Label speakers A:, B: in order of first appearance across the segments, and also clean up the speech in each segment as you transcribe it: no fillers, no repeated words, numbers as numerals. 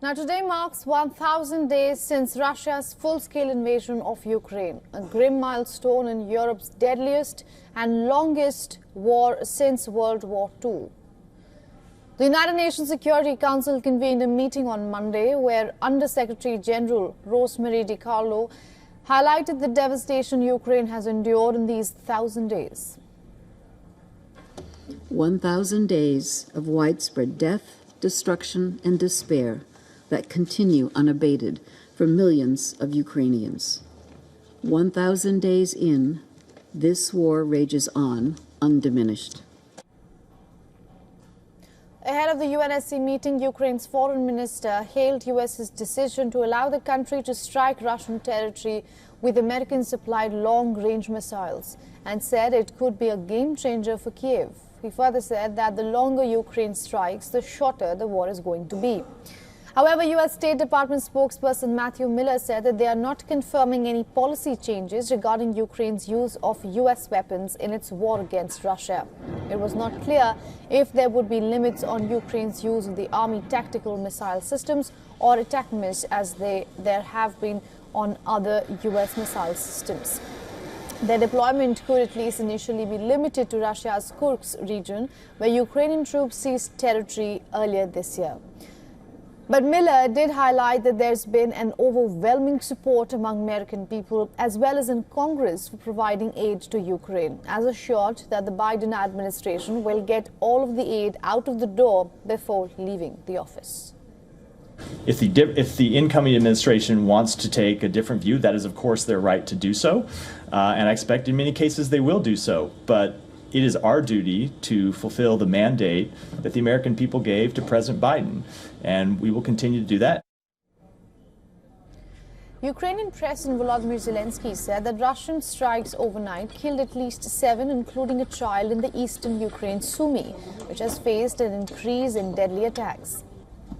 A: Now, today marks 1,000 days since Russia's full-scale invasion of Ukraine, a grim milestone in Europe's deadliest and longest war since World War II. The United Nations Security Council convened a meeting on Monday where Under-Secretary General Rosemary DiCarlo highlighted the devastation Ukraine has endured in these 1,000 days.
B: 1,000 days of widespread death, destruction, and despair that continue unabated for millions of Ukrainians. 1,000 days in, this war rages on undiminished.
A: Ahead of the UNSC meeting, Ukraine's foreign minister hailed US's decision to allow the country to strike Russian territory with American-supplied long-range missiles and said it could be a game-changer for Kiev. He further said that the longer Ukraine strikes, the shorter the war is going to be. However, U.S. State Department spokesperson Matthew Miller said that they are not confirming any policy changes regarding Ukraine's use of U.S. weapons in its war against Russia. It was not clear if there would be limits on Ukraine's use of the Army tactical missile systems or ATACMS as there have been on other U.S. missile systems. Their deployment could at least initially be limited to Russia's Kursk region, where Ukrainian troops seized territory earlier this year. But Miller did highlight that there's been an overwhelming support among American people as well as in Congress for providing aid to Ukraine, as assured that the Biden administration will get all of the aid out of the door before leaving the office.
C: If the incoming administration wants to take a different view, that is, of course, their right to do so. And I expect in many cases they will do so. But it is our duty to fulfill the mandate that the American people gave to President Biden, and we will continue to do that.
A: Ukrainian President Volodymyr Zelensky said that Russian strikes overnight killed at least 7, including a child in the eastern Ukraine, Sumy, which has faced an increase in deadly attacks.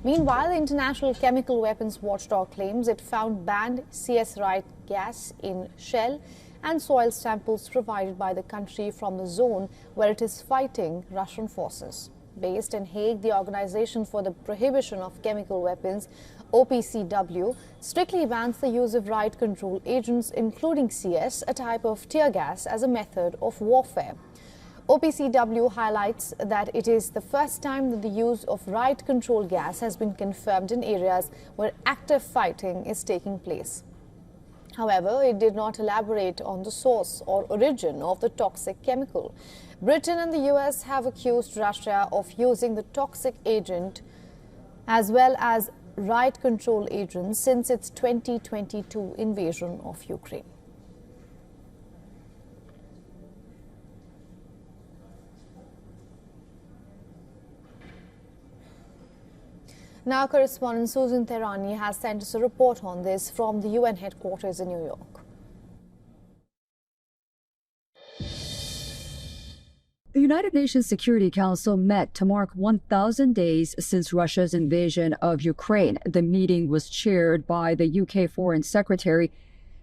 A: Meanwhile, the International Chemical Weapons Watchdog claims it found banned CS-right gas in shell and soil samples provided by the country from the zone where it is fighting Russian forces. Based in Hague, the Organization for the Prohibition of Chemical Weapons, OPCW, strictly bans the use of riot control agents, including CS, a type of tear gas, as a method of warfare. OPCW highlights that it is the first time that the use of riot control gas has been confirmed in areas where active fighting is taking place. However, it did not elaborate on the source or origin of the toxic chemical. Britain and the US have accused Russia of using the toxic agent as well as riot control agents since its 2022 invasion of Ukraine. Now, correspondent Susan Tehrani has sent us a report on this from the UN headquarters in New York.
D: The United Nations Security Council met to mark 1,000 days since Russia's invasion of Ukraine. The meeting was chaired by the UK Foreign Secretary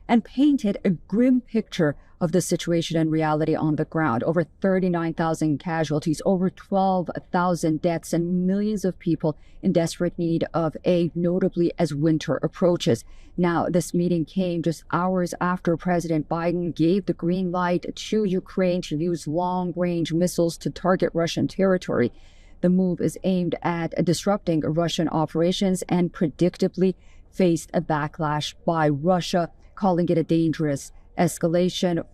D: and painted a grim picture of the situation and reality on the ground. Over 39,000 casualties, over 12,000 deaths, and millions of people in desperate need of aid, notably as winter approaches. Now, this meeting came just hours after President Biden gave the green light to Ukraine to use long-range missiles to target Russian territory. The move is aimed at disrupting Russian operations and predictably faced a backlash by Russia, calling it a dangerous escalation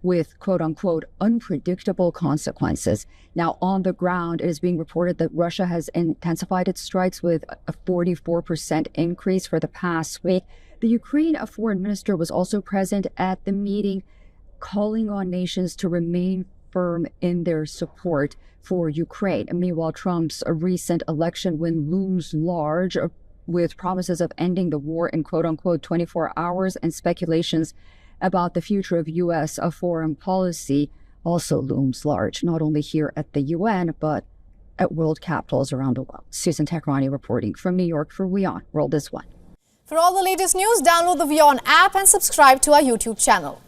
D: with quote-unquote unpredictable consequences. Now, on the ground, it is being reported that Russia has intensified its strikes with a 44% increase for the past week. The Ukraine foreign minister was also present at the meeting, calling on nations to remain firm in their support for Ukraine. Meanwhile, Trump's recent election win looms large, with promises of ending the war in quote-unquote 24 hours, and speculations about the future of U.S. foreign policy also looms large, not only here at the UN, but at world capitals around the world. Susan Tehrani reporting from New York for WION World is One.
A: For all the latest news, download the WION app and subscribe to our YouTube channel.